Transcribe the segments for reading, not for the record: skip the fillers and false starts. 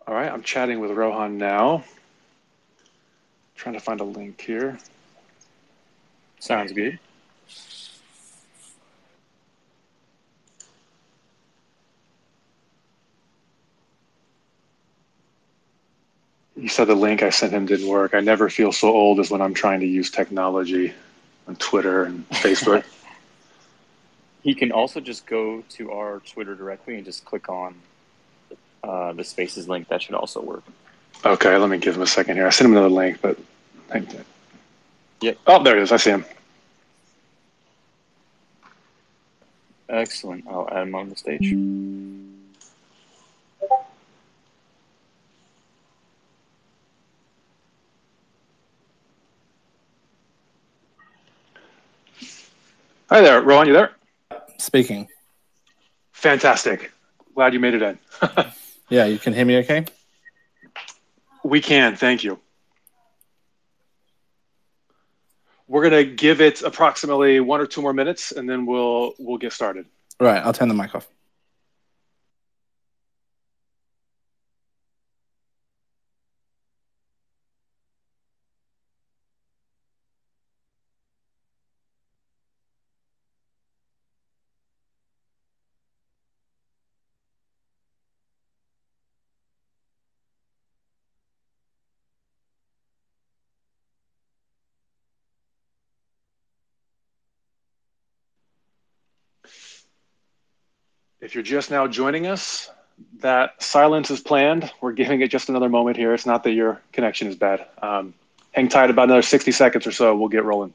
All right, I'm chatting with Rohan now. Trying to find a link here. Sounds good. You said the link I sent him didn't work. I never feel so old as when I'm trying to use technology on Twitter and Facebook. He can also just go to our Twitter directly and just click on the Spaces link. That should also work. Okay, let me give him a second here. I sent him another link, but Yep. Oh, there it is. I see him. Excellent. I'll add him on the stage. Hi there, Rohan. You there? Speaking. Fantastic. Glad you made it in. Yeah, you can hear me okay? We can. Thank you. We're going to give it approximately 1 or 2 more minutes, and then we'll get started. Right. I'll turn the mic off. If you're just now joining us, that silence is planned. We're giving it just another moment here. It's not that your connection is bad. Hang tight about another 60 seconds or so. We'll get rolling.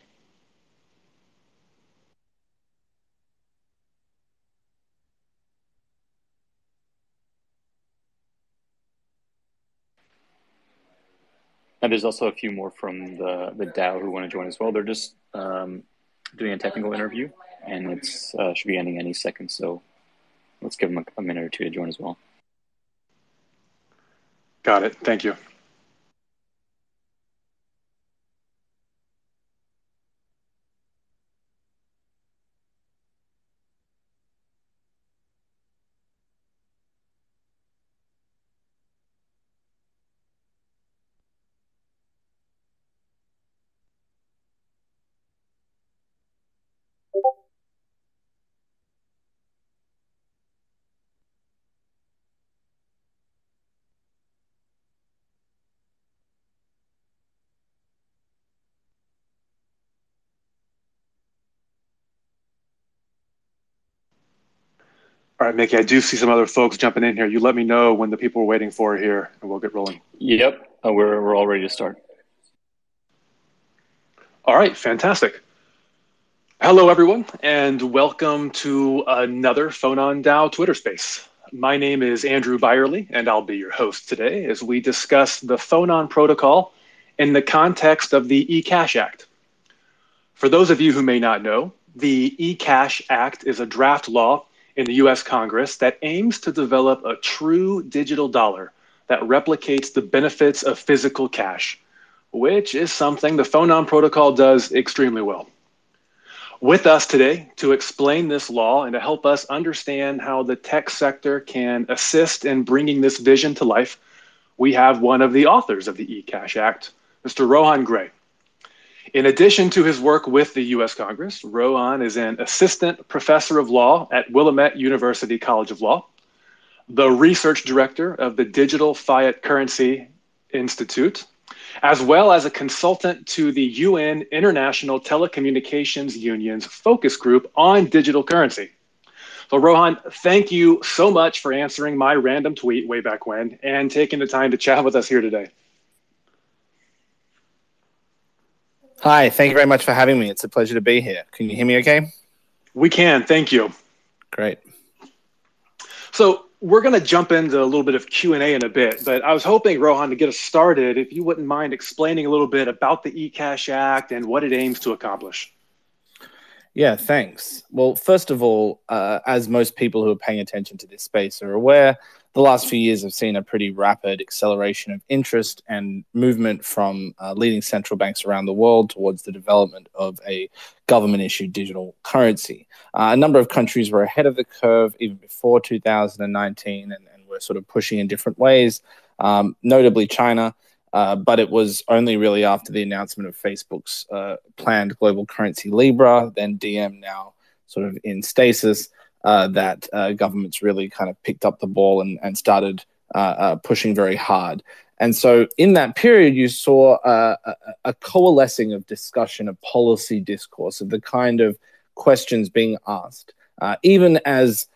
And there's also a few more from the DAO who want to join as well. They're just doing a technical interview, and it should be ending any second. So let's give them a minute or two to join as well. Got it. Thank you. All right, Mickey, I do see some other folks jumping in here. You let me know when the people we're waiting for are here, and we'll get rolling. Yep, we're all ready to start. All right, fantastic. Hello, everyone, and welcome to another Phonon DAO Twitter Space. My name is Andrew Byerly, and I'll be your host today as we discuss the Phonon protocol in the context of the ECASH Act. For those of you who may not know, the ECASH Act is a draft law in the US Congress that aims to develop a true digital dollar that replicates the benefits of physical cash, which is something the Phonon protocol does extremely well. With us today to explain this law and to help us understand how the tech sector can assist in bringing this vision to life, we have one of the authors of the ECASH Act, Mr. Rohan Gray. In addition to his work with the US Congress, Rohan is an assistant professor of law at Willamette University College of Law, the research director of the Digital Fiat Currency Institute, as well as a consultant to the UN International Telecommunications Union's focus group on digital currency. So Rohan, thank you so much for answering my random tweet way back when and taking the time to chat with us here today. Hi, thank you very much for having me. It's a pleasure to be here. Can you hear me okay? We can, thank you. Great. So we're going to jump into a little bit of Q&A in a bit, but I was hoping, Rohan, to get us started, if you wouldn't mind explaining a little bit about the ECASH Act and what it aims to accomplish. Yeah, thanks. Well, first of all, as most people who are paying attention to this space are aware, the last few years have seen a pretty rapid acceleration of interest and movement from leading central banks around the world towards the development of a government-issued digital currency. A number of countries were ahead of the curve even before 2019 and were sort of pushing in different ways. notably China. But it was only really after the announcement of Facebook's planned global currency Libra, then DM now sort of in stasis, that governments really kind of picked up the ball and started pushing very hard. And so in that period, you saw a coalescing of discussion, of policy discourse, of the kind of questions being asked, even as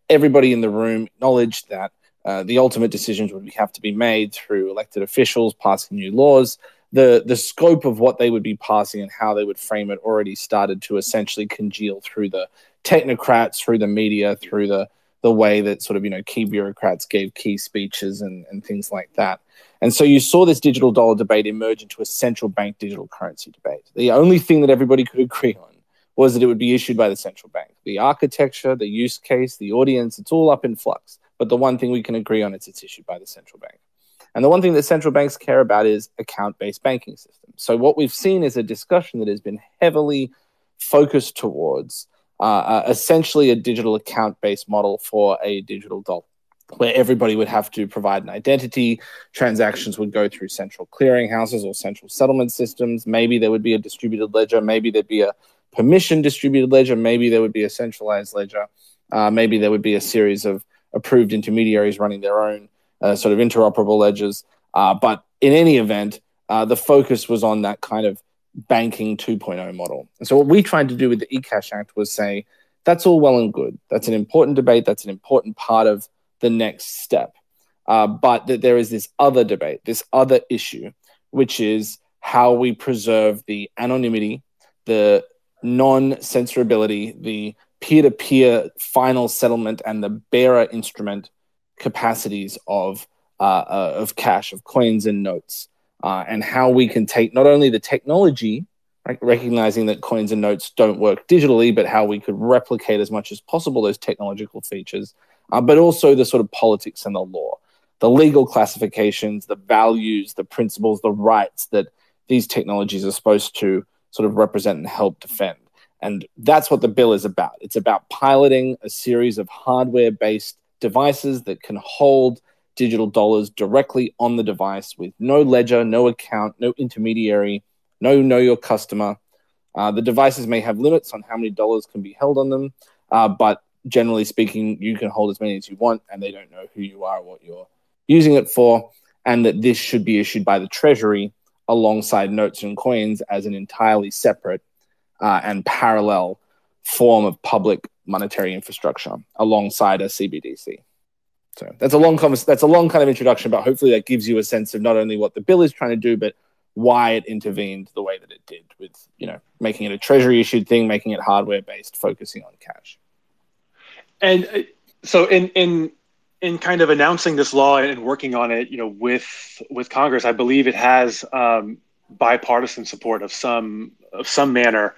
everybody in the room acknowledged that the ultimate decisions would have to be made through elected officials passing new laws. The scope of what they would be passing and how they would frame it already started to essentially congeal through the technocrats, through the media, through the way that sort of, key bureaucrats gave key speeches and things like that. And so you saw this digital dollar debate emerge into a central bank digital currency debate. The only thing that everybody could agree on was that it would be issued by the central bank. The architecture, the use case, the audience, it's all up in flux. But the one thing we can agree on is it's issued by the central bank. And the one thing that central banks care about is account-based banking systems. So what we've seen is a discussion that has been heavily focused towards essentially a digital account-based model for a digital dollar, where everybody would have to provide an identity. Transactions would go through central clearinghouses or central settlement systems. Maybe there would be a distributed ledger. Maybe there'd be a permission distributed ledger. Maybe there would be a centralized ledger. Maybe there would be a series of approved intermediaries running their own sort of interoperable ledgers. But in any event, the focus was on that kind of banking 2.0 model. And so what we tried to do with the ECASH Act was say, that's all well and good. That's an important debate. That's an important part of the next step. But that there is this other debate, this other issue, which is how we preserve the anonymity, the non-censorability, the peer-to-peer final settlement, and the bearer instrument capacities of cash, of coins and notes, and how we can take not only the technology, right, recognizing that coins and notes don't work digitally, but how we could replicate as much as possible those technological features, but also the sort of politics and the law, the legal classifications, the values, the principles, the rights that these technologies are supposed to sort of represent and help defend. And that's what the bill is about. It's about piloting a series of hardware-based devices that can hold digital dollars directly on the device with no ledger, no account, no intermediary, no know your customer. The devices may have limits on how many dollars can be held on them, but generally speaking, you can hold as many as you want, and they don't know who you are or what you're using it for, and that this should be issued by the Treasury alongside notes and coins as an entirely separate and parallel form of public monetary infrastructure alongside a CBDC. So that's a long kind of introduction, but hopefully that gives you a sense of not only what the bill is trying to do, but why it intervened the way that it did, with making it a Treasury issued thing, making it hardware based, focusing on cash. And so in kind of announcing this law and working on it, with Congress, I believe it has bipartisan support of some manner.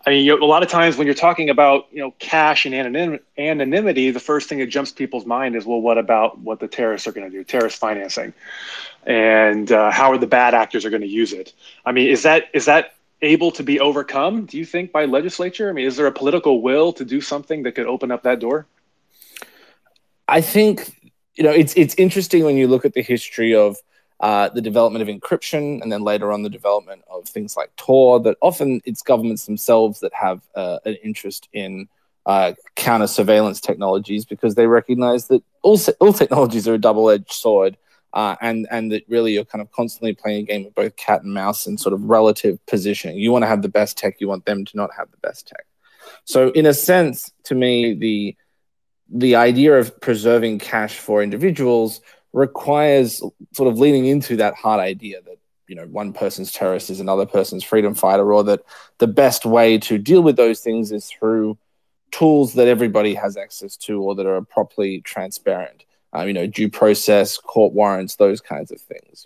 I mean, a lot of times when you're talking about cash and anonymity, the first thing that jumps people's mind is, well, what about what the terrorists are going to do, terrorist financing, and how are the bad actors are going to use it? I mean, is that able to be overcome, do you think, by legislature? I mean, is there a political will to do something that could open up that door? I think it's interesting when you look at the history of the development of encryption, and then later on the development of things like Tor, that often it's governments themselves that have an interest in counter surveillance technologies, because they recognize that all technologies are a double-edged sword, and that really you're kind of constantly playing a game of both cat and mouse and sort of relative positioning. You want to have the best tech, you want them to not have the best tech. So in a sense, to me, the idea of preserving cash for individuals requires sort of leaning into that hard idea that one person's terrorist is another person's freedom fighter, or that the best way to deal with those things is through tools that everybody has access to, or that are properly transparent. Due process, court warrants, those kinds of things.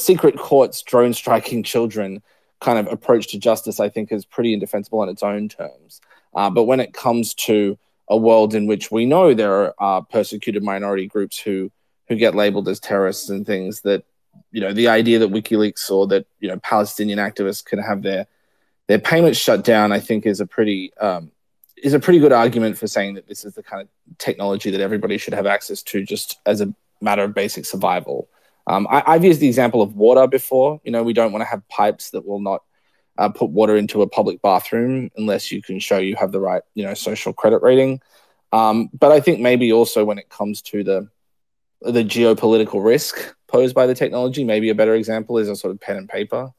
Secret courts drone striking children kind of approach to justice, I think, is pretty indefensible on its own terms. But when it comes to a world in which we know there are persecuted minority groups who get labeled as terrorists and things, that the idea that WikiLeaks or that Palestinian activists can have their payments shut down, I think, is a pretty is a pretty good argument for saying that this is the kind of technology that everybody should have access to just as a matter of basic survival. I've used the example of water before. You know, we don't want to have pipes that will not put water into a public bathroom unless you can show you have the right, you know, social credit rating. But I think maybe also when it comes to the geopolitical risk posed by the technology, maybe a better example is a sort of pen and paper.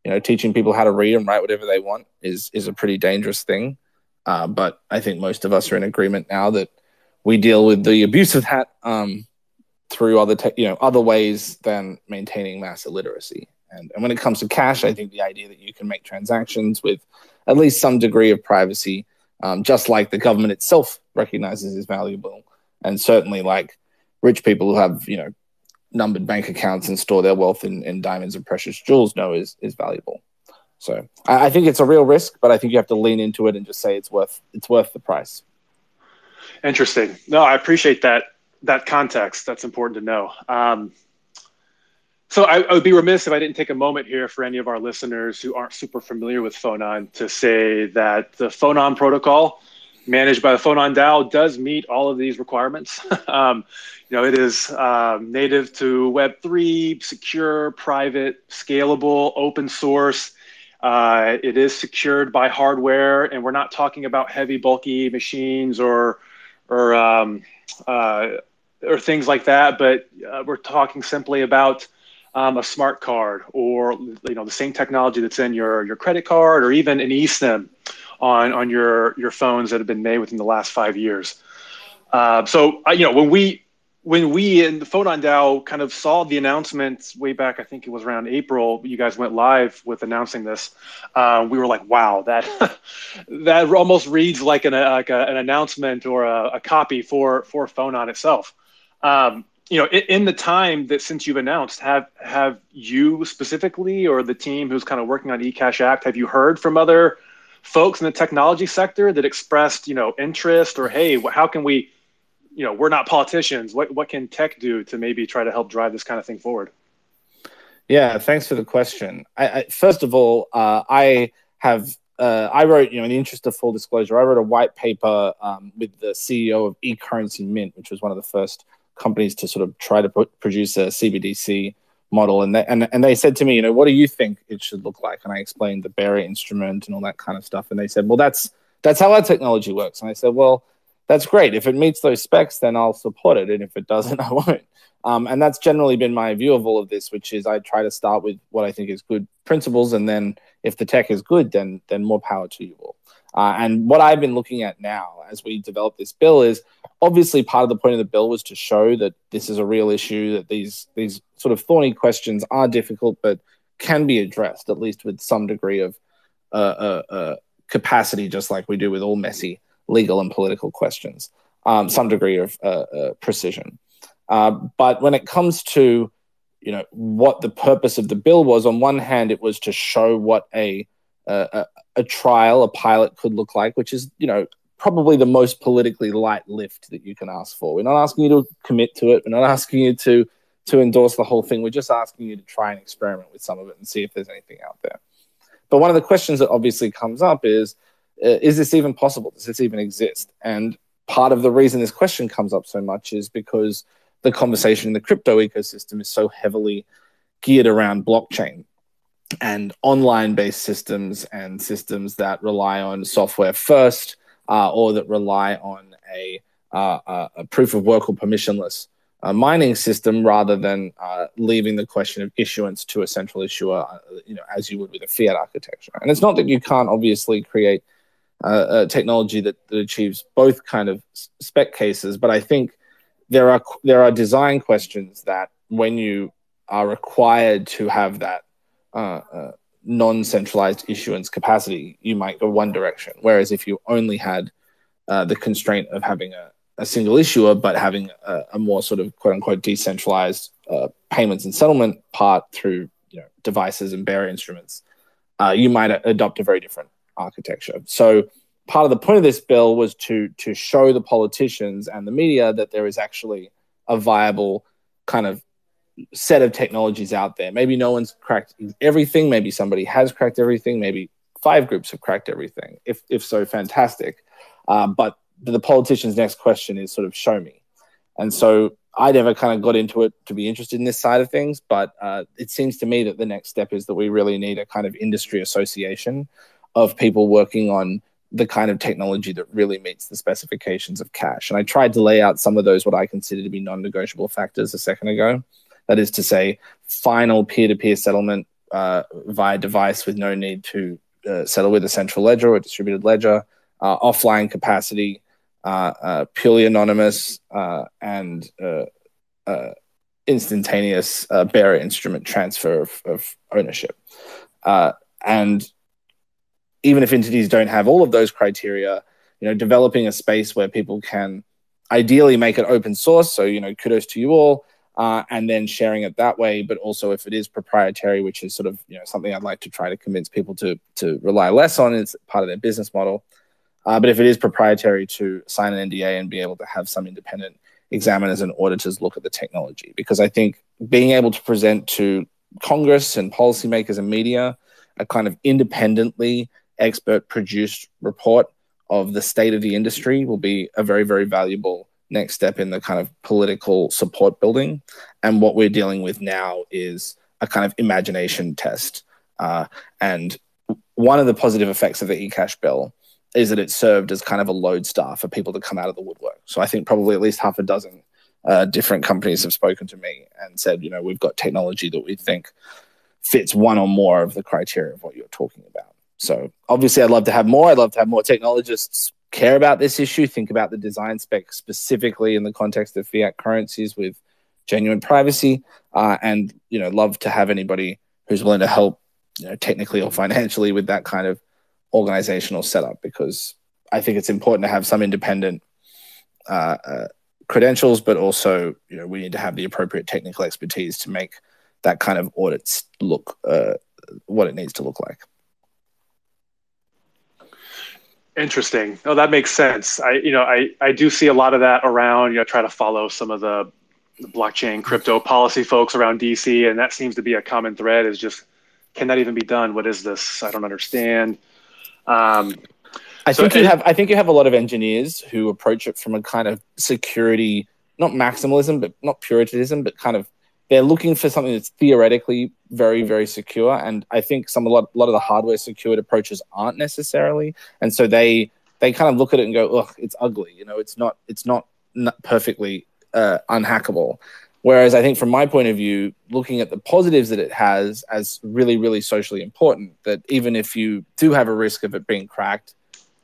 You know, teaching people how to read and write whatever they want is a pretty dangerous thing. But I think most of us are in agreement now that we deal with the abuse of that through other ways than maintaining mass illiteracy. And when it comes to cash, I think the idea that you can make transactions with at least some degree of privacy, just like the government itself recognizes is valuable, and certainly like rich people who have, you know, numbered bank accounts and store their wealth in diamonds and precious jewels know is valuable. So I think it's a real risk, but I think you have to lean into it and just say it's worth the price. Interesting. No, I appreciate that context. That's important to know. So I would be remiss if I didn't take a moment here for any of our listeners who aren't super familiar with Phonon to say that the Phonon protocol managed by the Phonon DAO does meet all of these requirements. You know, it is native to Web3, secure, private, scalable, open source. It is secured by hardware, and we're not talking about heavy, bulky machines or things like that. But we're talking simply about a smart card, or, you know, the same technology that's in your credit card, or even an eSIM on your phones that have been made within the last 5 years. So you know, when we in the Phonon DAO kind of saw the announcement way back, I think it was around April, you guys went live with announcing this. We were like, wow, that that almost reads like an announcement or a copy for Phonon itself. You know, in the time that since you've announced, have you specifically, or the team who's kind of working on ECASH Act, have you heard from other folks in the technology sector that expressed, you know, interest, or, hey, how can we, you know, we're not politicians, what can tech do to maybe try to help drive this kind of thing forward? Yeah, thanks for the question. First of all, I wrote, you know, in the interest of full disclosure, I wrote a white paper with the CEO of eCurrency Mint, which was one of the first companies to sort of try to produce a CBDC model. And they said to me, you know, what do you think it should look like? And I explained the bearer instrument and all that kind of stuff. And they said, well, that's how our technology works. And I said, well, that's great. If it meets those specs, then I'll support it. And if it doesn't, I won't. And that's generally been my view of all of this, which is I try to start with what I think is good principles. And then if the tech is good, then more power to you all. And what I've been looking at now as we develop this bill is, obviously part of the point of the bill was to show that this is a real issue, that these sort of thorny questions are difficult, but can be addressed, at least with some degree of capacity, just like we do with all messy legal and political questions, some degree of precision. But when it comes to, you know, what the purpose of the bill was, on one hand, it was to show what a trial, a pilot could look like, which is, you know, probably the most politically light lift that you can ask for. We're not asking you to commit to it. We're not asking you to endorse the whole thing. We're just asking you to try and experiment with some of it and see if there's anything out there. But one of the questions that obviously comes up is this even possible? Does this even exist? And part of the reason this question comes up so much is because the conversation in the crypto ecosystem is so heavily geared around blockchain and online-based systems and systems that rely on software first, or that rely on a proof of work or permissionless mining system, rather than leaving the question of issuance to a central issuer, you know, as you would with a fiat architecture. And it's not that you can't obviously create a technology that achieves both kind of spec cases, but I think there are design questions that, when you are required to have that non-centralized issuance capacity, you might go one direction. Whereas if you only had the constraint of having a single issuer, but having a more sort of quote unquote decentralized payments and settlement part through, you know, devices and bearer instruments, you might adopt a very different architecture. So part of the point of this bill was to show the politicians and the media that there is actually a viable kind of set of technologies out there. Maybe no one's cracked everything. Maybe somebody has cracked everything. Maybe 5 groups have cracked everything. If so, fantastic. But the politician's next question is sort of show me. And so I never kind of got into it to be interested in this side of things, but it seems to me that the next step is that we really need a kind of industry association of people working on the kind of technology that really meets the specifications of cash. And I tried to lay out some of those, what I consider to be non-negotiable factors a second ago. That is to say, final peer-to-peer settlement via device with no need to settle with a central ledger or a distributed ledger, offline capacity, purely anonymous, and instantaneous bearer instrument transfer of ownership. And even if entities don't have all of those criteria, developing a space where people can ideally make it open source. So, kudos to you all. And then sharing it that way. But also if it is proprietary, which is sort of, something I'd like to try to convince people to rely less on, it's part of their business model. But if it is proprietary, to sign an NDA and be able to have some independent examiners and auditors look at the technology. Because I think being able to present to Congress and policymakers and media a kind of independently expert-produced report of the state of the industry will be a very, very valuable next step in the kind of political support building. And what we're dealing with now is a kind of imagination test. And one of the positive effects of the ECASH bill is that it served as kind of a lodestar for people to come out of the woodwork. So I think probably at least half a dozen different companies have spoken to me and said, we've got technology that we think fits one or more of the criteria of what you're talking about. So obviously I'd love to have more. I'd love to have more technologists care about this issue, think about the design spec specifically in the context of fiat currencies with genuine privacy, and love to have anybody who's willing to help technically or financially with that kind of organizational setup, because I think it's important to have some independent credentials, but also we need to have the appropriate technical expertise to make that kind of audits look what it needs to look like. Interesting. Oh, that makes sense. I do see a lot of that around. Try to follow some of the blockchain crypto policy folks around DC, and that seems to be a common thread. Is just, can that even be done? What is this? I don't understand. I think you have a lot of engineers who approach it from a kind of security, not maximalism, but not puritanism, but kind of they're looking for something that's theoretically very, very secure. And I think a lot of the hardware secured approaches aren't necessarily. And so they kind of look at it and go, ugh, it's ugly. It's not perfectly unhackable. Whereas I think from my point of view, looking at the positives that it has as really, really socially important, that even if you do have a risk of it being cracked,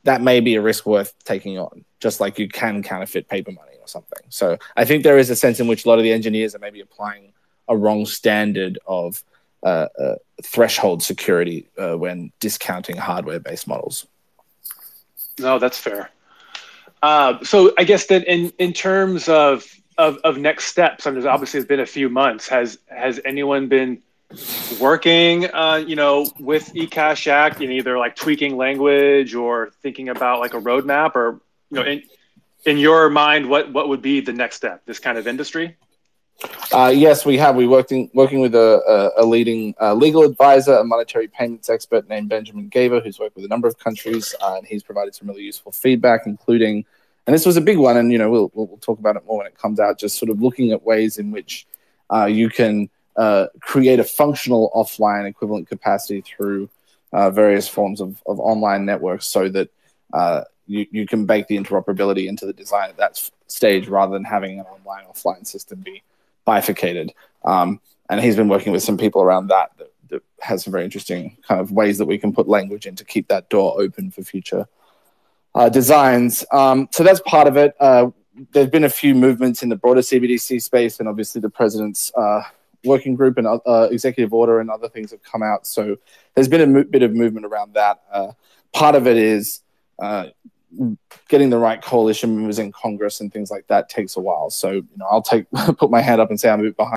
that may be a risk worth taking on, just like you can counterfeit paper money or something. So I think there is a sense in which a lot of the engineers are maybe applying a wrong standard of threshold security when discounting hardware-based models. No, that's fair. So I guess then in terms of next steps, obviously it's been a few months. Has anyone been working, with ECASH Act in either like tweaking language or thinking about like a roadmap, or in your mind, what would be the next step? This kind of industry? Yes, we have. We're working with a leading legal advisor, a monetary payments expert named Benjamin Gaver, who's worked with a number of countries, and he's provided some really useful feedback, including, and this was a big one, and we'll talk about it more when it comes out, just sort of looking at ways in which you can create a functional offline equivalent capacity through various forms of online networks, so that you can bake the interoperability into the design at that stage, rather than having an online offline system be bifurcated. And he's been working with some people around that has some very interesting kind of ways that we can put language in to keep that door open for future designs. So that's part of it. There's been a few movements in the broader CBDC space, and obviously the president's working group and executive order and other things have come out. So there's been a bit of movement around that. Part of it is getting the right coalition members in Congress and things like that takes a while. So I'll put my hand up and say I'm a bit behind.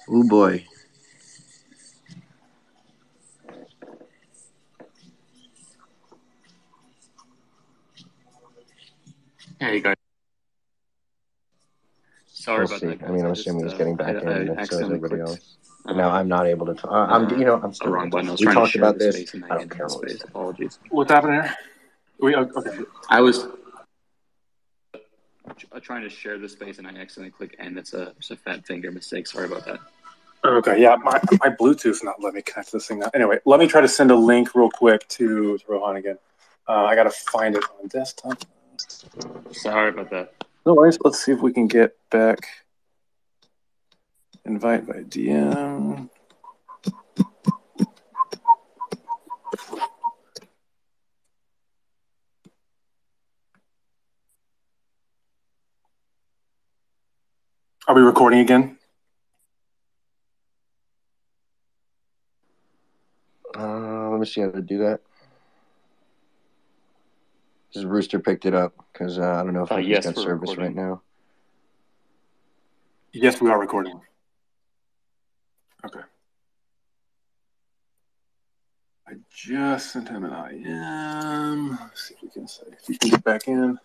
Oh boy. Hey guys. Sorry We'll about see. that, guys. I mean, I'm assuming he's getting back in, I and so is accidentally everybody clicked else. And now I'm not able to talk. I'm a still wrong button. I was we trying to talked share about the this. space and I I don't ended care the what we space. say. Apologies. What's happening here? Okay. I was trying to share the space and I accidentally clicked end. It's a fat finger mistake. Sorry about that. Okay, yeah, my Bluetooth's not letting me connect to this thing now. Anyway, let me try to send a link real quick to Rohan again. I got to find it on desktop. Sorry about that. No worries. Let's see if we can get back. Invite by DM. Are we recording again? Let me see how to do that. Just Rooster picked it up because I don't know if he's Yes, got we're service recording. right now. Yes, we are recording. Okay. I just sent him an IM. Let's see if we can say if we can get back in.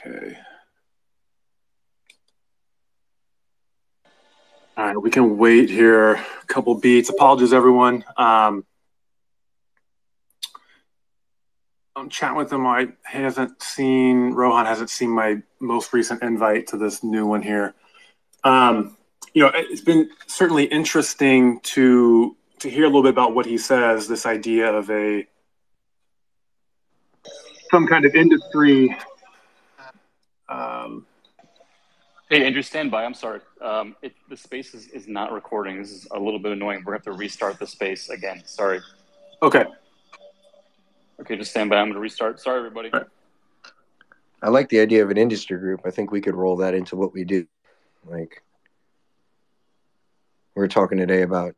Okay. All right, we can wait here a couple beats. Apologies, everyone. I'm chatting with him. Rohan hasn't seen my most recent invite to this new one here. It's been certainly interesting to hear a little bit about what he says, this idea of some kind of industry. Hey, Andrew, stand by. I'm sorry. The space is not recording. This is a little bit annoying. We're going to have to restart the space again. Sorry. Okay. Okay, just stand by. I'm going to restart. Sorry, everybody. Right. I like the idea of an industry group. I think we could roll that into what we do. Like, we're talking today about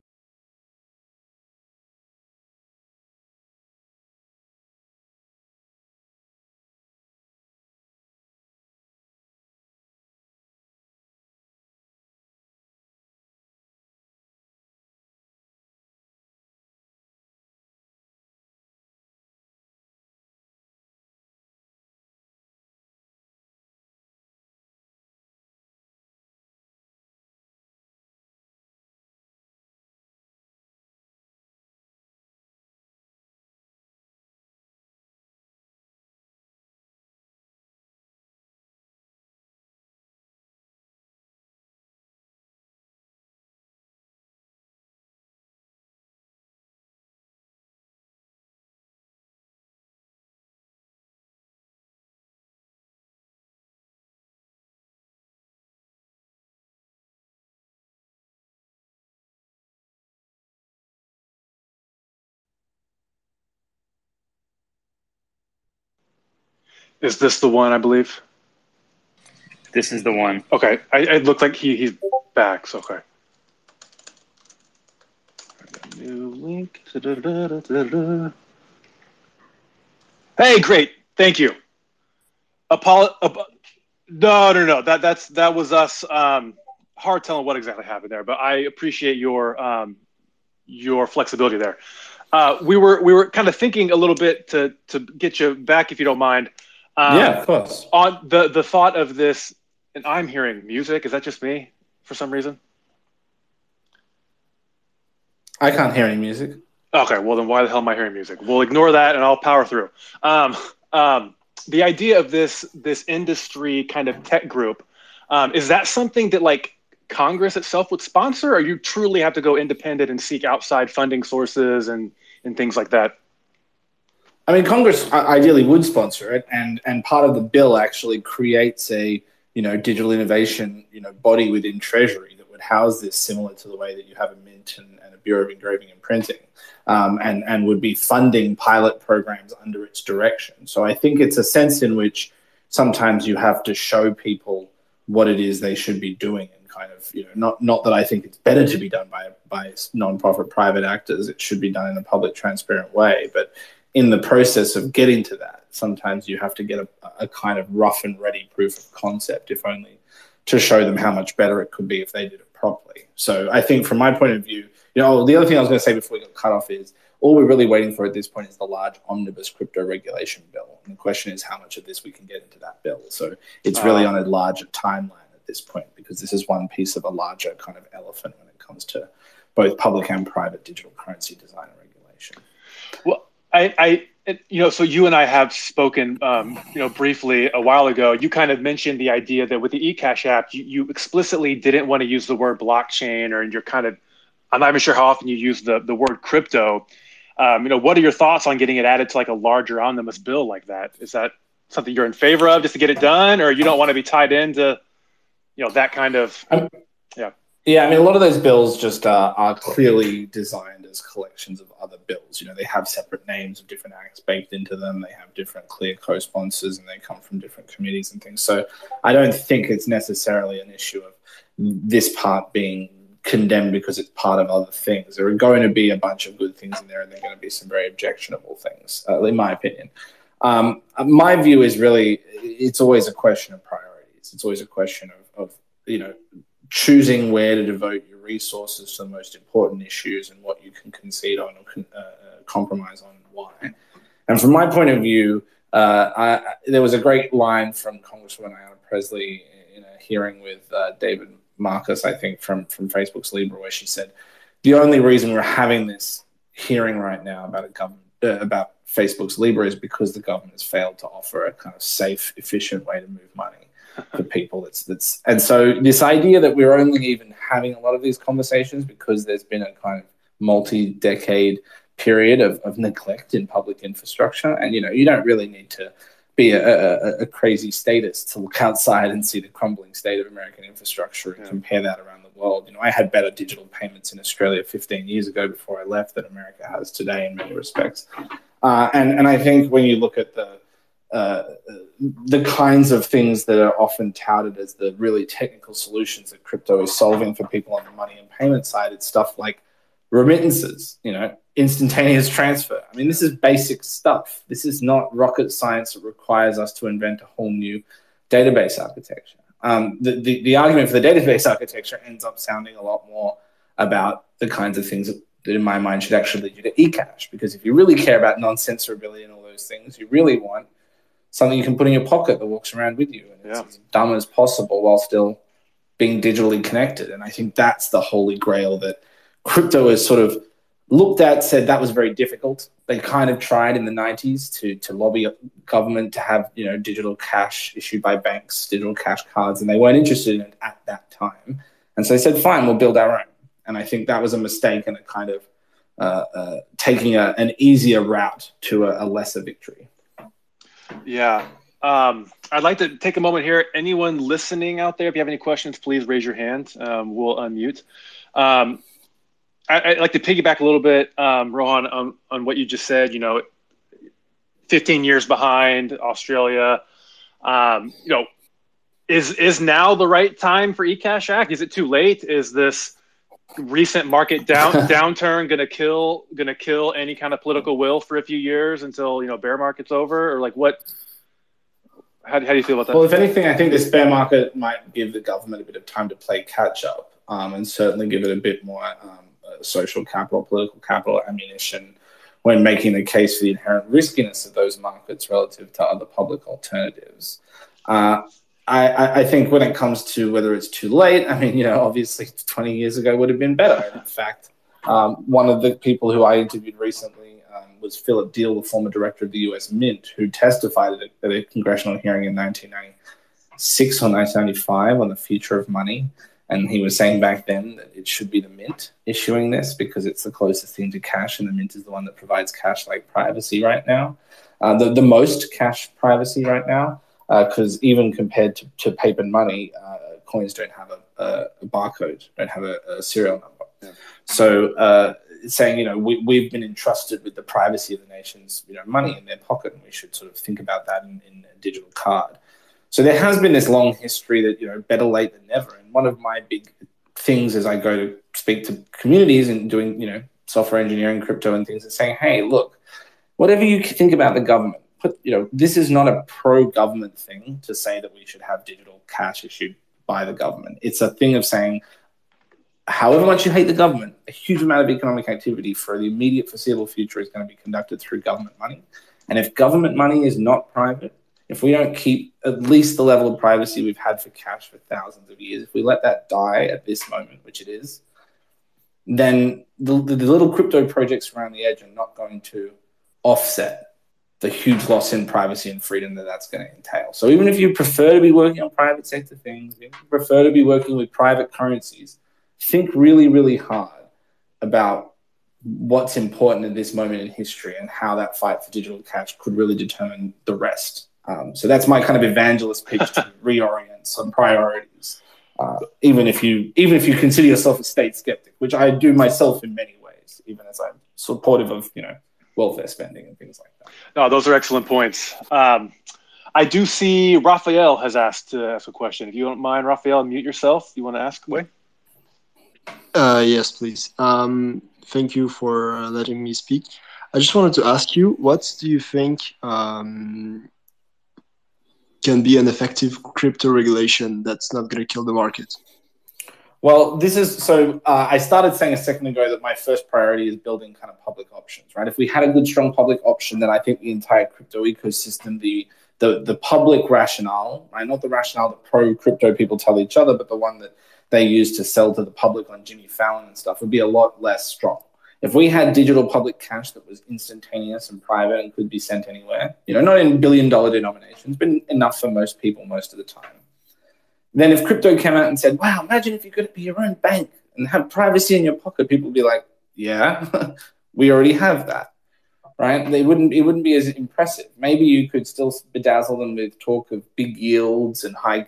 Is this the one, I believe? This is the one. Okay. It looked like he's back, so okay. New link. Hey, great. Thank you. No. That was us. Hard telling what exactly happened there, but I appreciate your flexibility there. We were kind of thinking a little bit to get you back, if you don't mind. Yeah, of course. On the thought of this, and I'm hearing music. Is that just me for some reason? I can't hear any music. Okay, well then why the hell am I hearing music? We'll ignore that and I'll power through. The idea of this industry kind of tech group, is that something that like Congress itself would sponsor, or you truly have to go independent and seek outside funding sources and things like that? I mean, Congress ideally would sponsor it, and part of the bill actually creates a digital innovation body within Treasury that would house this, similar to the way that you have a mint and a Bureau of Engraving and Printing, and would be funding pilot programs under its direction. So I think it's a sense in which sometimes you have to show people what it is they should be doing, and kind of not that I think it's better to be done by non-profit private actors. It should be done in a public, transparent way, but in the process of getting to that, sometimes you have to get a kind of rough and ready proof of concept, if only to show them how much better it could be if they did it properly. So I think from my point of view, the other thing I was going to say before we got cut off is all we're really waiting for at this point is the large omnibus crypto regulation bill. And the question is how much of this we can get into that bill. So it's really on a larger timeline at this point, because this is one piece of a larger kind of elephant when it comes to both public and private digital currency design and regulation. Well, so you and I have spoken, briefly a while ago. You kind of mentioned the idea that with the ECASH app, you explicitly didn't want to use the word blockchain, or I'm not even sure how often you use the word crypto. What are your thoughts on getting it added to like a larger omnibus bill like that? Is that something you're in favor of just to get it done, or you don't want to be tied into, that kind of, yeah. Yeah, I mean, a lot of those bills just are clearly designed as collections of other bills. They have separate names of different acts baked into them. They have different clear co-sponsors, and they come from different committees and things. So I don't think it's necessarily an issue of this part being condemned because it's part of other things. There are going to be a bunch of good things in there, and there are going to be some very objectionable things, in my opinion. My view is really it's always a question of priorities. It's always a question of choosing where to devote your resources to the most important issues and what you can concede on or compromise on and why. And from my point of view, there was a great line from Congresswoman Ayanna Pressley in a hearing with David Marcus, I think, from Facebook's Libra, where she said, the only reason we're having this hearing right now about Facebook's Libra is because the government has failed to offer a kind of safe, efficient way to move money for people. And so this idea that we're only even having a lot of these conversations because there's been a kind of multi-decade period of neglect in public infrastructure, and you don't really need to be a crazy statist to look outside and see the crumbling state of American infrastructure and compare that around the world. I had better digital payments in Australia 15 years ago before I left than America has today in many respects. And I think when you look at the kinds of things that are often touted as the really technical solutions that crypto is solving for people on the money and payment side, it's stuff like remittances, instantaneous transfer. I mean, this is basic stuff. This is not rocket science that requires us to invent a whole new database architecture. The argument for the database architecture ends up sounding a lot more about the kinds of things that in my mind should actually lead you to ECASH, because if you really care about non-censorability and all those things, you really want something you can put in your pocket that walks around with you, and it's as dumb as possible while still being digitally connected. And I think that's the holy grail that crypto has sort of looked at, said that was very difficult. They kind of tried in the 90s to lobby government to have digital cash issued by banks, digital cash cards, and they weren't interested in it at that time. And so they said, fine, we'll build our own. And I think that was a mistake and a kind of taking an easier route to a lesser victory. Yeah. I'd like to take a moment here. Anyone listening out there, if you have any questions, please raise your hand. We'll unmute. I'd like to piggyback a little bit, Rohan, on what you just said. 15 years behind Australia. Is now the right time for ECASH Act? Is it too late? Is this recent market downturn gonna kill any kind of political will for a few years until bear market's over, or like what? How do you feel about that? Well, if anything, I think this bear market might give the government a bit of time to play catch up, and certainly give it a bit more social capital, political capital ammunition when making the case for the inherent riskiness of those markets relative to other public alternatives. I think when it comes to whether it's too late, I mean, obviously 20 years ago would have been better. In fact, one of the people who I interviewed recently was Philip Deal, the former director of the US Mint, who testified at a congressional hearing in 1996 or 1995 on the future of money. And he was saying back then that it should be the mint issuing this because it's the closest thing to cash, and the mint is the one that provides cash-like privacy right now, the most cash privacy right now, because even compared to paper money, coins don't have a barcode, don't have a serial number. Yeah. So saying, we've been entrusted with the privacy of the nation's, money in their pocket, and we should sort of think about that in a digital card. So there has been this long history that, better late than never. And one of my big things as I go to speak to communities and doing, software engineering, crypto and things, is saying, hey, look, whatever you think about the government, this is not a pro-government thing to say that we should have digital cash issued by the government. It's a thing of saying, however much you hate the government, a huge amount of economic activity for the immediate foreseeable future is going to be conducted through government money. And if government money is not private, if we don't keep at least the level of privacy we've had for cash for thousands of years, if we let that die at this moment, which it is, then the little crypto projects around the edge are not going to offset the huge loss in privacy and freedom that's going to entail. So even if you prefer to be working on private sector things, if you prefer to be working with private currencies, think really, really hard about what's important at this moment in history and how that fight for digital cash could really determine the rest. So that's my kind of evangelist pitch to reorient some priorities. Even if you consider yourself a state skeptic, which I do myself in many ways, even as I'm supportive of welfare spending and things like that. No, those are excellent points. I do see Raphael has asked to ask a question. If you don't mind, Raphael, mute yourself. You want to ask away? Yes, please. Thank you for letting me speak. I just wanted to ask you, what do you think can be an effective crypto regulation that's not going to kill the market? Well, I started saying a second ago that my first priority is building kind of public options, right? If we had a good, strong public option, then I think the entire crypto ecosystem, the public rationale, right? Not the rationale that pro-crypto people tell each other, but the one that they use to sell to the public on Jimmy Fallon and stuff, would be a lot less strong. If we had digital public cash that was instantaneous and private and could be sent anywhere, not in billion-dollar denominations, but enough for most people most of the time, then if crypto came out and said, wow, imagine if you could be your own bank and have privacy in your pocket, people would be like, yeah, we already have that, right? It wouldn't be as impressive. Maybe you could still bedazzle them with talk of big yields and high,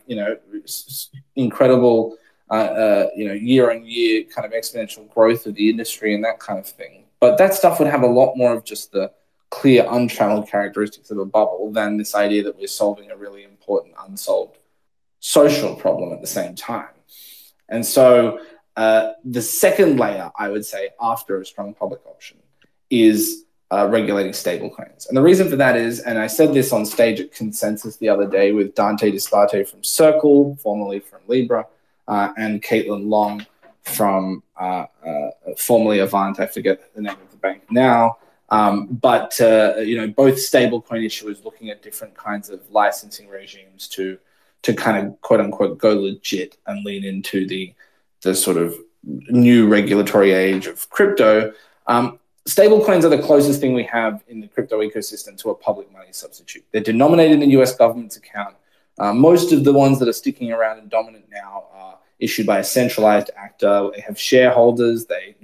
incredible year-on-year kind of exponential growth of the industry and that kind of thing. But that stuff would have a lot more of just the clear, untrammeled characteristics of a bubble than this idea that we're solving a really important unsolved social problem at the same time. And so the second layer, I would say, after a strong public option is regulating stablecoins. And the reason for that is, and I said this on stage at Consensus the other day with Dante Disparte from Circle, formerly from Libra, and Caitlin Long from formerly Avant. I forget the name of the bank now. But both stablecoin issuers looking at different kinds of licensing regimes to kind of quote unquote go legit and lean into the sort of new regulatory age of crypto. Stablecoins are the closest thing we have in the crypto ecosystem to a public money substitute. They're denominated in the US government's account. Most of the ones that are sticking around and dominant now are issued by a centralized actor. They have shareholders. They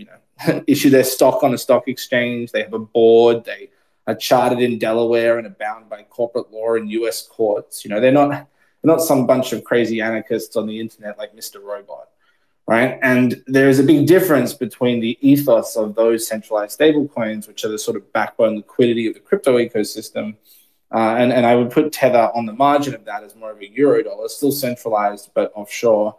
issue their stock on a stock exchange. They have a board. They are chartered in Delaware and are bound by corporate law in US courts. They're not some bunch of crazy anarchists on the internet like Mr. Robot, right? And there is a big difference between the ethos of those centralized stablecoins, which are the sort of backbone liquidity of the crypto ecosystem. And I would put Tether on the margin of that as more of a Eurodollar, still centralized but offshore,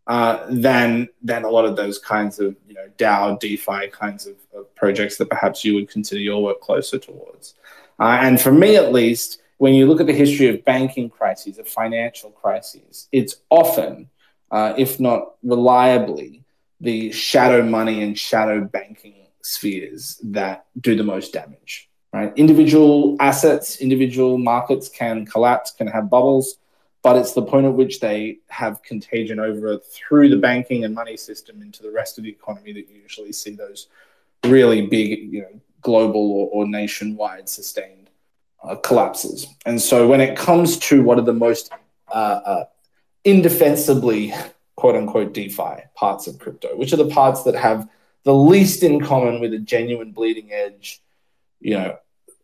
than a lot of those kinds of DAO, DeFi kinds of projects that perhaps you would consider your work closer towards. And for me, at least, when you look at the history of banking crises, of financial crises, it's often, if not reliably, the shadow money and shadow banking spheres that do the most damage. Right? Individual assets, individual markets can collapse, can have bubbles, but it's the point at which they have contagion over through the banking and money system into the rest of the economy that you usually see those really big, global or nationwide sustained collapses. And so when it comes to what are the most indefensibly quote unquote DeFi parts of crypto, which are the parts that have the least in common with a genuine bleeding edge.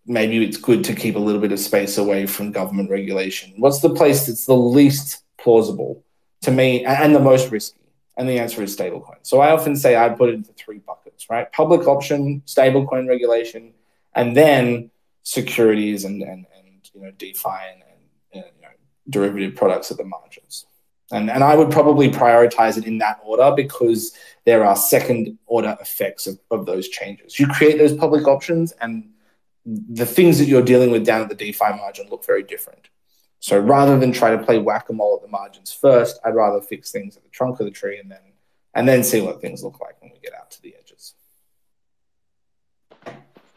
Maybe it's good to keep a little bit of space away from government regulation. What's the place that's the least plausible to me and the most risky? And the answer is stablecoin. So I often say I put it into 3 buckets, right? Public option, stablecoin regulation, and then securities and DeFi and derivative products at the margins. And I would probably prioritize it in that order because there are second order effects of those changes. You create those public options and the things that you're dealing with down at the DeFi margin look very different. So rather than try to play whack-a-mole at the margins first, I'd rather fix things at the trunk of the tree and then see what things look like when we get out to the edges.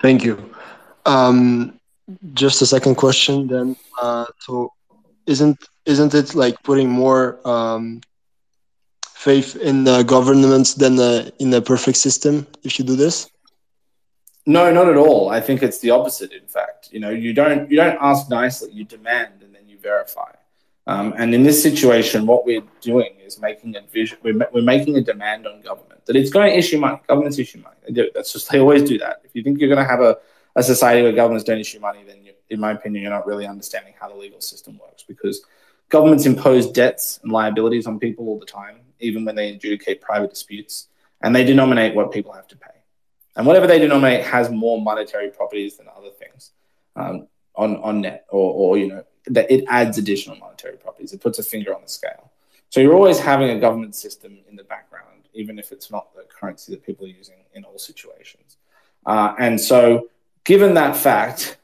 Thank you. Just a second question then. So isn't it like putting more faith in the governments than in a perfect system if you do this? No, not at all. I think it's the opposite. In fact, you don't ask nicely, you demand, and then you verify. And in this situation, what we're doing is making a vision. We're making a demand on government that it's going to issue money. Governments issue money. They always do that. If you think you're going to have a society where governments don't issue money, then in my opinion, you're not really understanding how the legal system works, because governments impose debts and liabilities on people all the time, even when they adjudicate private disputes, and they denominate what people have to pay. And whatever they denominate has more monetary properties than other things on net, or that it adds additional monetary properties. It puts a finger on the scale. So you're always having a government system in the background, even if it's not the currency that people are using in all situations. And so given that fact,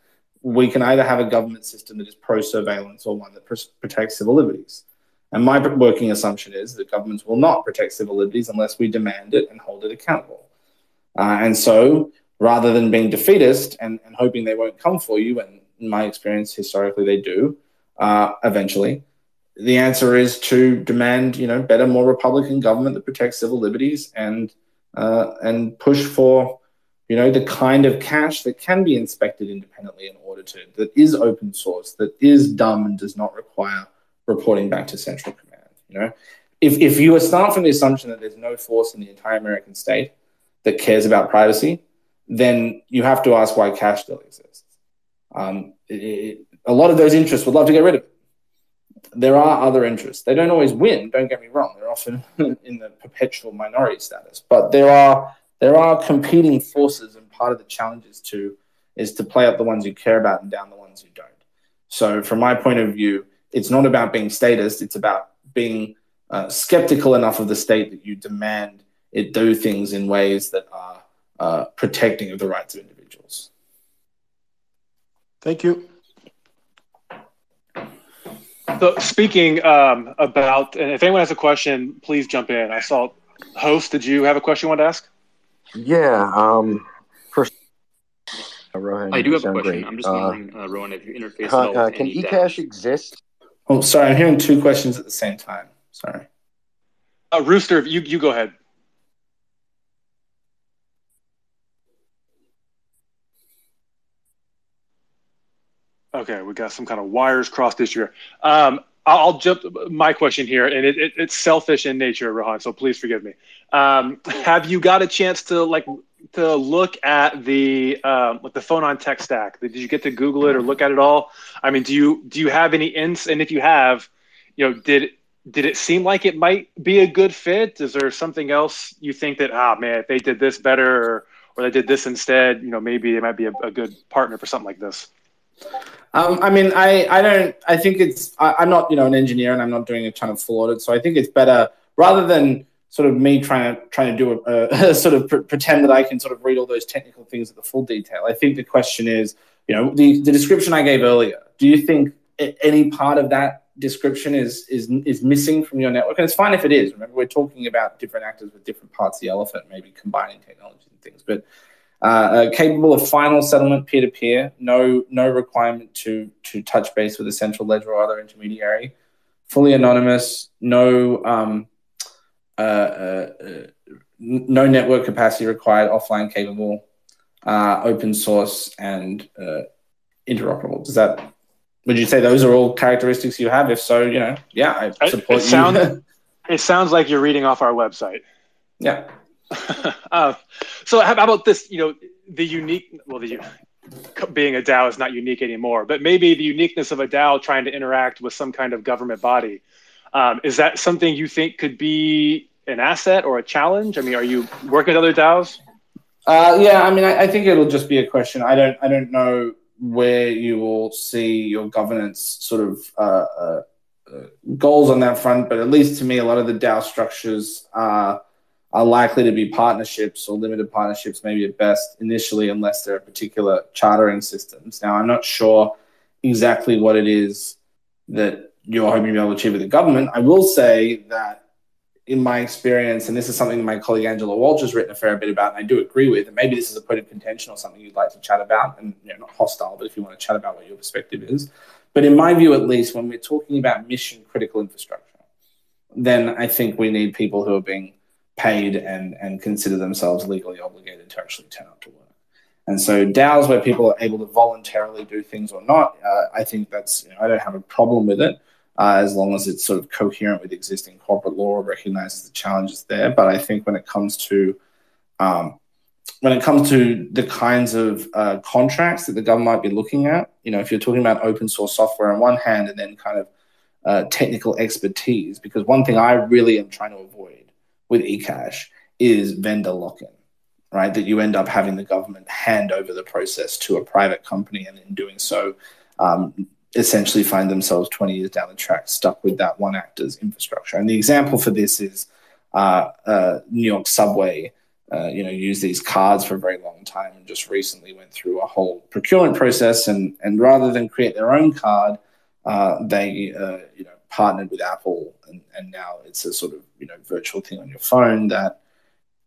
we can either have a government system that is pro-surveillance or one that protects civil liberties. And my working assumption is that governments will not protect civil liberties unless we demand it and hold it accountable. And so rather than being defeatist and hoping they won't come for you, and in my experience, historically they do, eventually, the answer is to demand, better, more Republican government that protects civil liberties and push for, the kind of cash that can be inspected independently and audited, that is open source, that is dumb and does not require reporting back to central command. If you start from the assumption that there's no force in the entire American state that cares about privacy, then you have to ask why cash still exists. A lot of those interests would love to get rid of it. There are other interests. They don't always win, don't get me wrong. They're often in the perpetual minority status. But there are competing forces, and part of the challenge is to play up the ones you care about and down the ones you don't. So from my point of view, it's not about being statist. It's about being skeptical enough of the state that you demand it do things in ways that are protecting of the rights of individuals. Thank you. So speaking about, and if anyone has a question, please jump in. I saw, host, did you have a question you wanted to ask? Yeah. First, Rohan, I do have a question. great. I'm just wondering, Rohan, if you interface at all with can any ECASH DAOs? exist? Oh, sorry, I'm hearing 2 questions at the same time. Sorry. Rooster, you go ahead. Okay, we got some kind of wires crossed issue here. I'll jump my question here, and it's selfish in nature, Rohan, so please forgive me. Have you got a chance to look at the Phonon tech stack? Did you get to Google it or look at it all? I mean, do you have any hints? And if you have, did it seem like it might be a good fit? Is there something else you think that, man, if they did this better or they did this instead, maybe they might be a good partner for something like this? I mean, I think I'm not, an engineer, and I'm not doing a ton of full audit. So I think it's better, rather than sort of me trying to do a sort of pretend that I can sort of read all those technical things at the full detail. I think the question is, the description I gave earlier, do you think any part of that description is missing from your network? And it's fine if it is. Remember, we're talking about different actors with different parts of the elephant, maybe combining technologies and things, but capable of final settlement peer-to-peer, no requirement to touch base with a central ledger or other intermediary, fully anonymous, no network capacity required, offline capable, open source, and interoperable. Would you say those are all characteristics you have? If so, I support you. It sounds like you're reading off our website. Yeah. So how about this? The unique. Well, being a DAO is not unique anymore, but maybe the uniqueness of a DAO trying to interact with some kind of government body. Is that something you think could be an asset or a challenge? I mean, are you working with other DAOs? Yeah, I mean, I think it'll just be a question. I don't know where you will see your governance sort of goals on that front, but at least to me, a lot of the DAO structures are likely to be partnerships or limited partnerships, maybe at best initially, unless there are particular chartering systems. Now, I'm not sure exactly what it is that you're hoping to be able to achieve with the government. I will say that in my experience, and this is something that my colleague Angela Walsh has written a fair bit about, and I do agree with, and maybe this is a point of contention or something you'd like to chat about, and not hostile, but if you want to chat about what your perspective is. But in my view, at least, when we're talking about mission critical infrastructure, then I think we need people who are being paid and consider themselves legally obligated to actually turn up to work. And so DAOs where people are able to voluntarily do things or not, I think that's, I don't have a problem with it. As long as it's sort of coherent with existing corporate law, recognizes the challenges there. But I think when it comes to the kinds of contracts that the government might be looking at, if you're talking about open source software on one hand and then kind of technical expertise, because one thing I really am trying to avoid with ECASH is vendor lock-in, right? That you end up having the government hand over the process to a private company, and in doing so, essentially find themselves 20 years down the track stuck with that one actor's infrastructure. And the example for this is New York Subway, used these cards for a very long time and just recently went through a whole procurement process. And rather than create their own card, they partnered with Apple. And now it's a sort of virtual thing on your phone that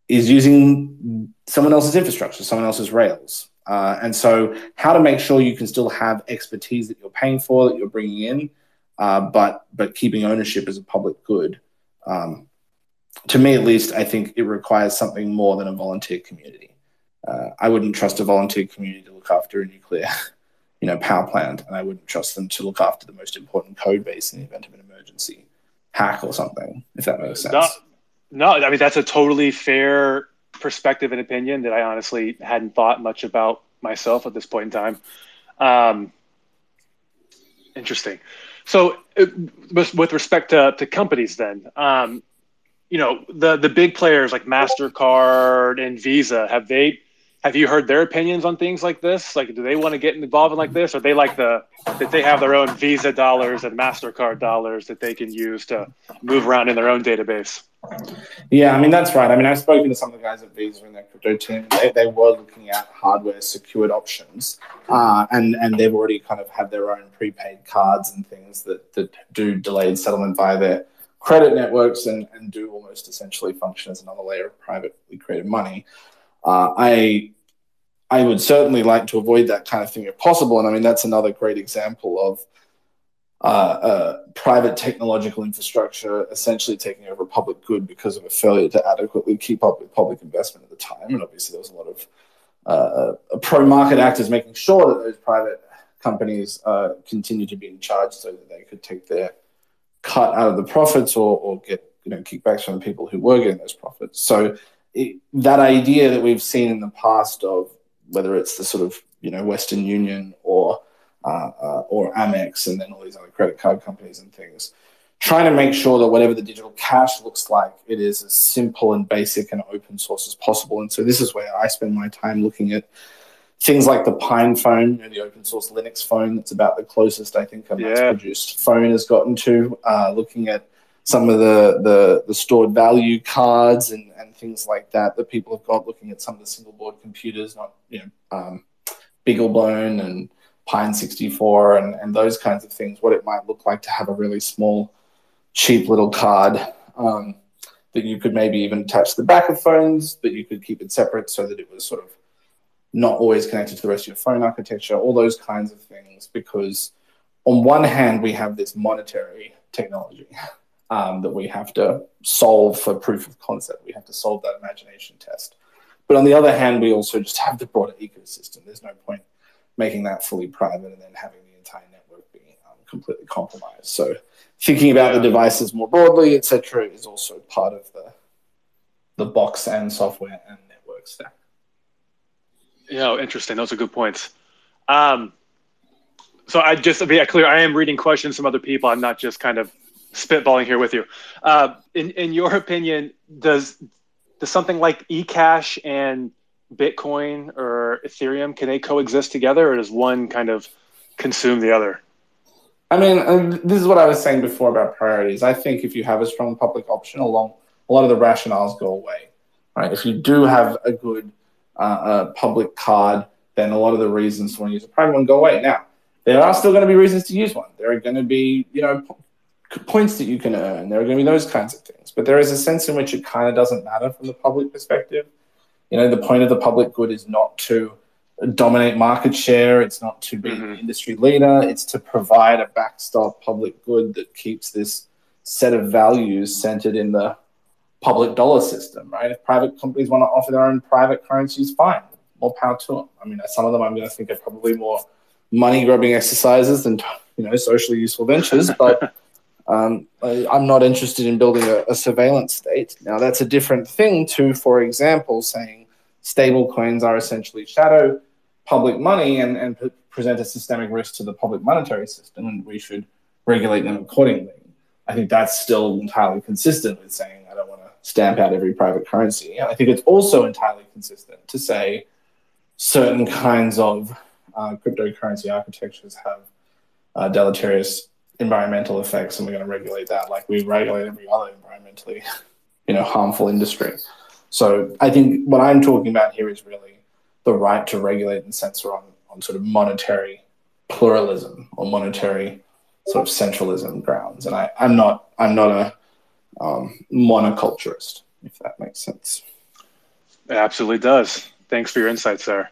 is using someone else's infrastructure, someone else's rails. And so how to make sure you can still have expertise that you're paying for, that you're bringing in, but keeping ownership as a public good. To me, at least, I think it requires something more than a volunteer community. I wouldn't trust a volunteer community to look after a nuclear power plant, and I wouldn't trust them to look after the most important code base in the event of an emergency hack or something, if that makes sense. No, I mean, that's a totally fair perspective and opinion that I honestly hadn't thought much about myself at this point in time. Interesting. So with respect to companies then, the big players like MasterCard and Visa, have you heard their opinions on things like this? Like, do they want to get involved in like this? Or they like that they have their own Visa dollars and MasterCard dollars that they can use to move around in their own database? Yeah, I mean, that's right. I mean, I've spoken to some of the guys at Visa and their crypto team. They were looking at hardware secured options, and they've already kind of had their own prepaid cards and things that do delayed settlement via their credit networks and do almost essentially function as another layer of privately created money. I would certainly like to avoid that kind of thing if possible. And I mean, that's another great example of private technological infrastructure essentially taking over public good because of a failure to adequately keep up with public investment at the time. And obviously there was a lot of pro-market actors making sure that those private companies continue to be in charge so that they could take their cut out of the profits or get kickbacks from the people who were getting those profits. So that idea that we've seen in the past of whether it's the sort of Western Union or Amex and then all these other credit card companies and things, trying to make sure that whatever the digital cash looks like, it is as simple and basic and open source as possible. And so this is where I spend my time looking at things like the Pine phone, the open source Linux phone. That's about the closest I think a mass-produced phone has gotten to. Looking at some of the stored value cards and things like that people have got. Looking at some of the single board computers, not Beaglebone and Pine 64 and those kinds of things. What it might look like to have a really small, cheap little card that you could maybe even attach to the back of phones, but you could keep it separate so that it was sort of not always connected to the rest of your phone architecture, all those kinds of things, because on one hand, we have this monetary technology that we have to solve for proof of concept. We have to solve that imagination test. But on the other hand, we also just have the broader ecosystem. There's no point making that fully private and then having the entire network be completely compromised. So thinking about the devices more broadly, etc., is also part of the box and software and network stack. Yeah, interesting. Those are good points. So just to be clear, I am reading questions from other people. I'm not just kind of spitballing here with you. In your opinion, does something like eCash and Bitcoin or Ethereum, can they coexist together, or does one kind of consume the other? I mean, this is what I was saying before about priorities. I think if you have a strong public option, a lot of the rationales go away. Right? If you do have a good public card, then a lot of the reasons to want to use a private one go away. Now, there are still going to be reasons to use one. There are going to be, points that you can earn. There are going to be those kinds of things. But there is a sense in which it kind of doesn't matter from the public perspective. The point of the public good is not to dominate market share. It's not to be an industry leader. It's to provide a backstop public good that keeps this set of values centered in the public dollar system, right? If private companies want to offer their own private currencies, fine. More power to them. I mean, some of them I'm going to think are probably more money-grubbing exercises than, socially useful ventures, but I'm not interested in building a surveillance state. Now, that's a different thing to, for example, saying stable coins are essentially shadow public money and present a systemic risk to the public monetary system, and we should regulate them accordingly. I think that's still entirely consistent with saying I don't want to stamp out every private currency. And I think it's also entirely consistent to say certain kinds of cryptocurrency architectures have deleterious environmental effects, and we're going to regulate that like we regulate every other environmentally, harmful industry. So I think what I'm talking about here is really the right to regulate and censor on sort of monetary pluralism or monetary sort of centralism grounds. And I'm not a monoculturist, if that makes sense. It absolutely does. Thanks for your insights there.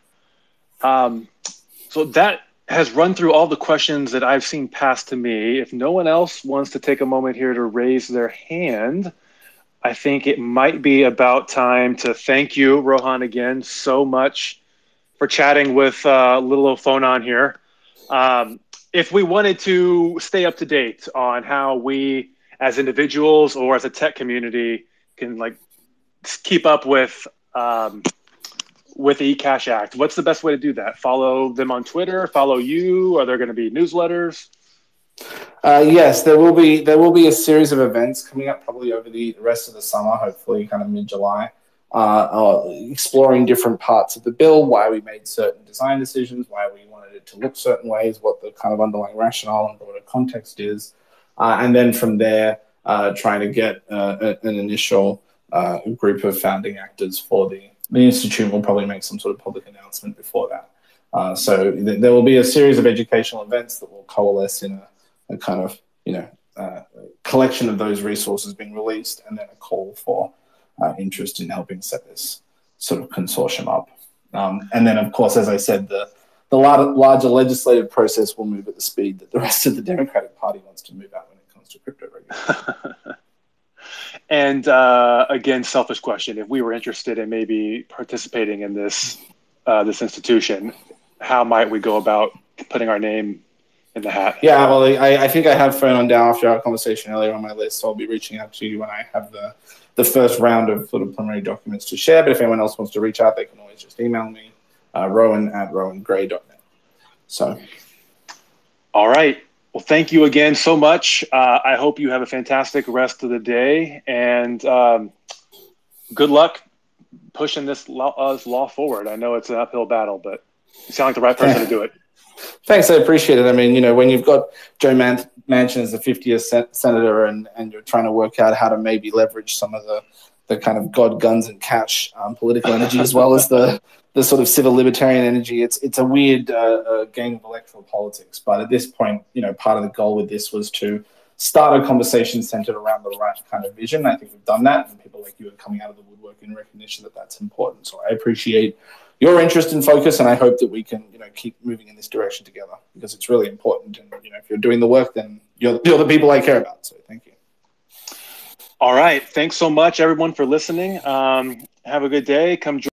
So that has run through all the questions that I've seen passed to me. If no one else wants to take a moment here to raise their hand, I think it might be about time to thank you, Rohan, again so much for chatting with little old Phonon here. If we wanted to stay up to date on how we as individuals or as a tech community can keep up with the eCash Act, what's the best way to do that? Follow them on Twitter? Follow you? Are there going to be newsletters? Yes, there will be a series of events coming up probably over the rest of the summer, hopefully kind of mid-July, exploring different parts of the bill, why we made certain design decisions, why we wanted it to look certain ways, what the kind of underlying rationale and broader context is, and then from there, trying to get an initial group of founding actors for the institute. Will probably make some sort of public announcement before that. So there will be a series of educational events that will coalesce in a kind of, collection of those resources being released, and then a call for interest in helping set this sort of consortium up. And then, of course, as I said, the larger legislative process will move at the speed that the rest of the Democratic Party wants to move at when it comes to crypto regulation. And again, selfish question: if we were interested in maybe participating in this institution, how might we go about putting our name in the hat? Yeah, well, I think I have Phonon DAO after our conversation earlier on my list, so I'll be reaching out to you when I have the first round of sort of preliminary documents to share. But if anyone else wants to reach out, they can always just email me, rohan@rohangray.net. So, all right. Well, thank you again so much. I hope you have a fantastic rest of the day, and good luck pushing this law forward. I know it's an uphill battle, but you sound like the right person to do it. Thanks, I appreciate it. I mean, when you've got Joe Manchin as the 50th senator and you're trying to work out how to maybe leverage some of the kind of God, guns, and cash political energy as well as the sort of civil libertarian energy, it's a weird game of electoral politics. But at this point, part of the goal with this was to start a conversation centered around the right kind of vision. I think we've done that, and people like you are coming out of the woodwork in recognition that that's important. So I appreciate your interest and focus, and I hope that we can, keep moving in this direction together, because it's really important. And if you're doing the work, then you're the people I care about. So thank you. All right, thanks so much, everyone, for listening. Have a good day. Come join